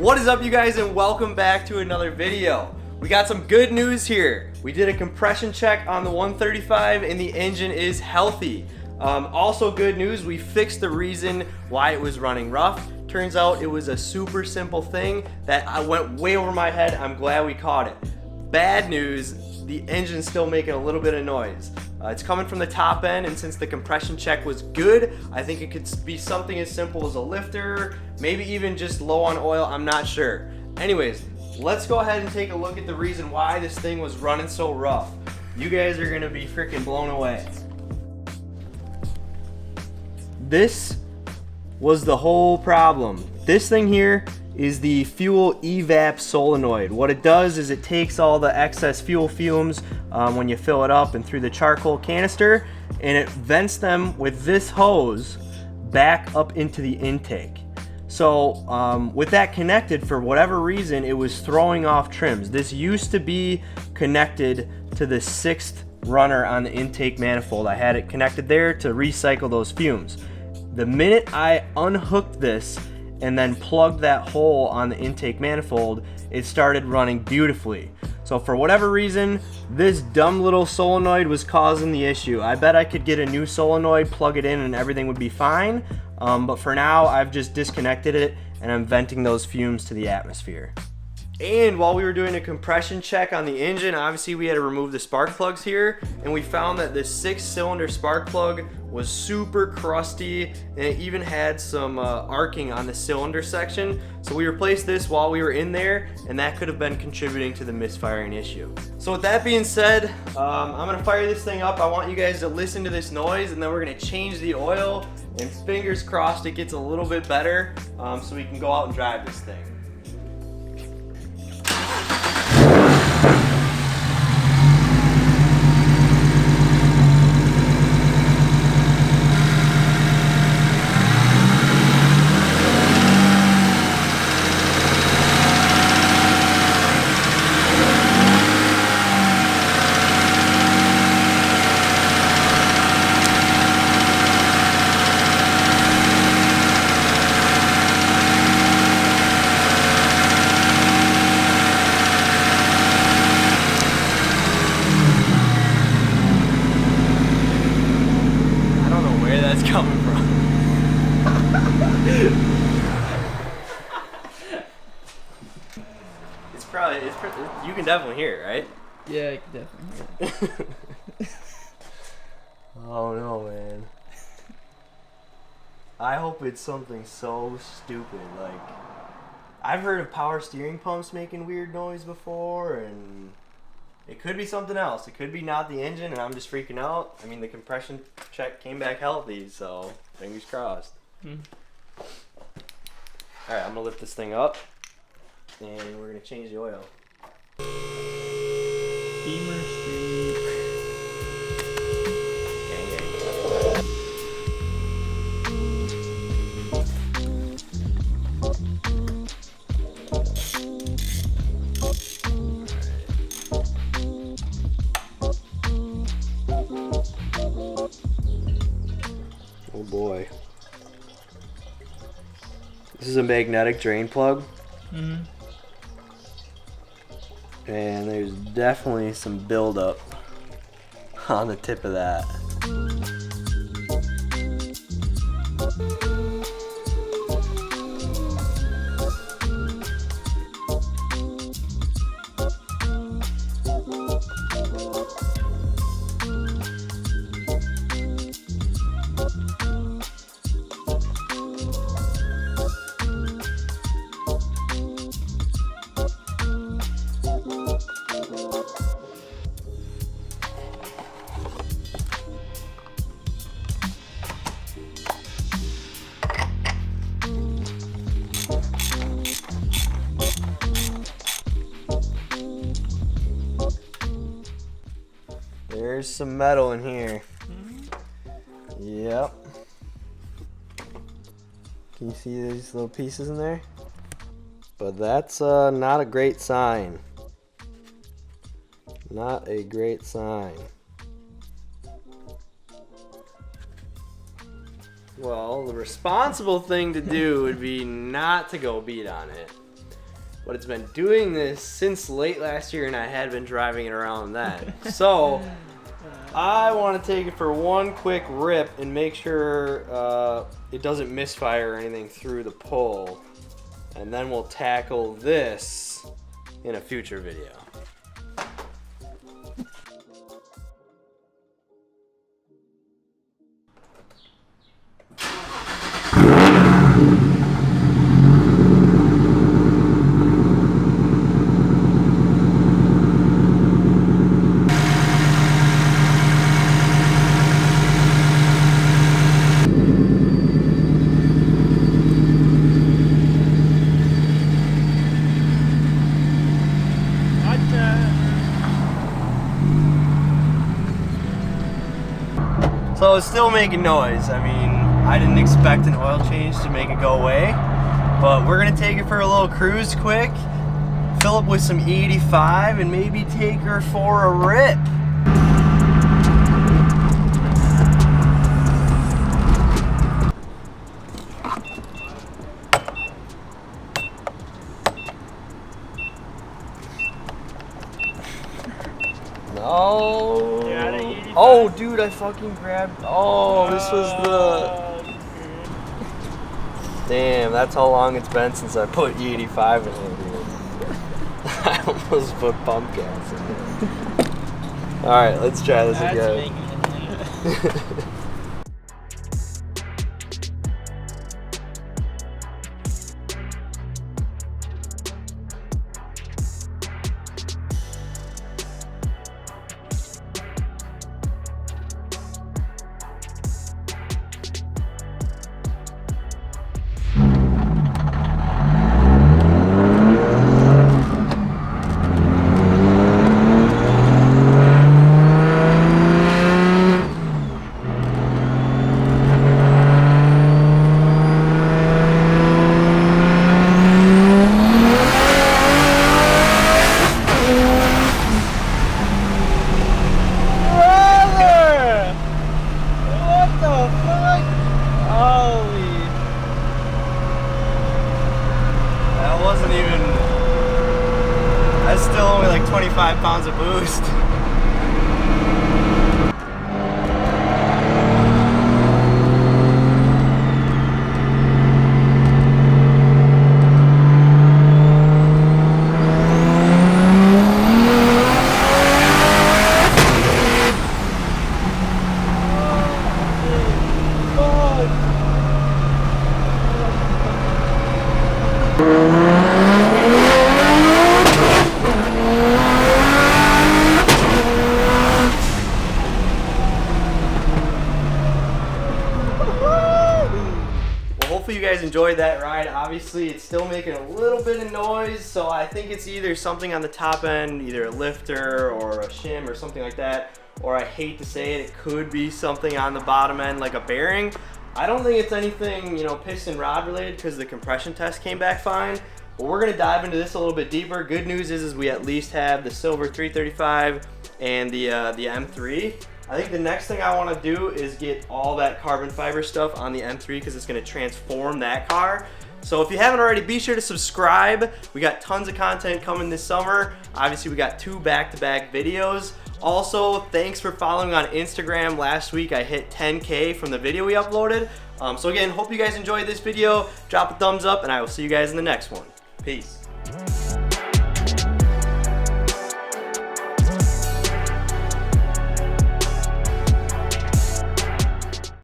What is up, you guys, and welcome back to another video. We got some good news here. We did a compression check on the 135 and the engine is healthy. Also good news, we fixed the reason why it was running rough. Turns out it was a super simple thing that I went way over my head. I'm glad we caught it. Bad news, the engine's still making a little bit of noise. It's coming from the top end, and since the compression check was good, I think it could be something as simple as a lifter, maybe even just low on oil, I'm not sure. Anyways, let's go ahead and take a look at the reason why this thing was running so rough. You guys are gonna be freaking blown away. This was the whole problem. This thing here is the fuel evap solenoid. What it does is it takes all the excess fuel fumes when you fill it up and through the charcoal canister, and it vents them with this hose back up into the intake. So with that connected, for whatever reason, it was throwing off trims. This used to be connected to the 6th runner on the intake manifold. I had it connected there to recycle those fumes. The minute I unhooked this and then plugged that hole on the intake manifold, it started running beautifully. So for whatever reason, this dumb little solenoid was causing the issue. I bet I could get a new solenoid, plug it in, and everything would be fine. But for now, I've just disconnected it and I'm venting those fumes to the atmosphere. And while we were doing a compression check on the engine, obviously we had to remove the spark plugs here, and we found that this 6-cylinder spark plug was super crusty, and it even had some arcing on the cylinder section. So we replaced this while we were in there, and that could have been contributing to the misfiring issue. So with that being said, I'm gonna fire this thing up. I want you guys to listen to this noise, and then we're gonna change the oil, and fingers crossed it gets a little bit better so we can go out and drive this thing. Coming from. You can definitely hear it, right? Yeah, I can definitely hear it. Oh no, man. I hope it's something so stupid. Like, I've heard of power steering pumps making weird noise before, and it could be something else. It could be not the engine, and I'm just freaking out. I mean, the compression check came back healthy, so fingers crossed. Alright, I'm going to lift this thing up, and we're going to change the oil. Beamer Street. Gang, gang. Oh boy. This is a magnetic drain plug. And there's definitely some buildup on the tip of that. There's some metal in here. Yep. Can you see these little pieces in there? But that's not a great sign. Not a great sign. Well, the responsible thing to do would be not to go beat on it. but it's been doing this since late last year, and I had been driving it around then. So I want to take it for one quick rip and make sure it doesn't misfire or anything through the pull, and then we'll tackle this in a future video. So it's still making noise. I mean, I didn't expect an oil change to make it go away, but we're gonna take it for a little cruise quick, fill up with some E85, and maybe take her for a rip. No. Oh, dude, I fucking grabbed. Oh, this was the. Damn, that's how long it's been since I put E85 in it, dude. I almost put pump gas in it. Alright, let's try this again. That's still only like 25 pounds of boost. Hopefully you guys enjoyed that ride. Obviously it's still making a little bit of noise, so I think it's either something on the top end, either a lifter or a shim or something like that, or I hate to say it, it could be something on the bottom end like a bearing. I don't think it's anything, you know, piston rod related because the compression test came back fine, but we're gonna dive into this a little bit deeper. Good news is we at least have the silver 335 and the M3. I think the next thing I want to do is get all that carbon fiber stuff on the M3 because it's going to transform that car. So if you haven't already, be sure to subscribe. We got tons of content coming this summer. Obviously, we got 2 back-to-back videos. Also, thanks for following on Instagram. Last week, I hit 10K from the video we uploaded. So again, hope you guys enjoyed this video. Drop a thumbs up, and I will see you guys in the next one. Peace.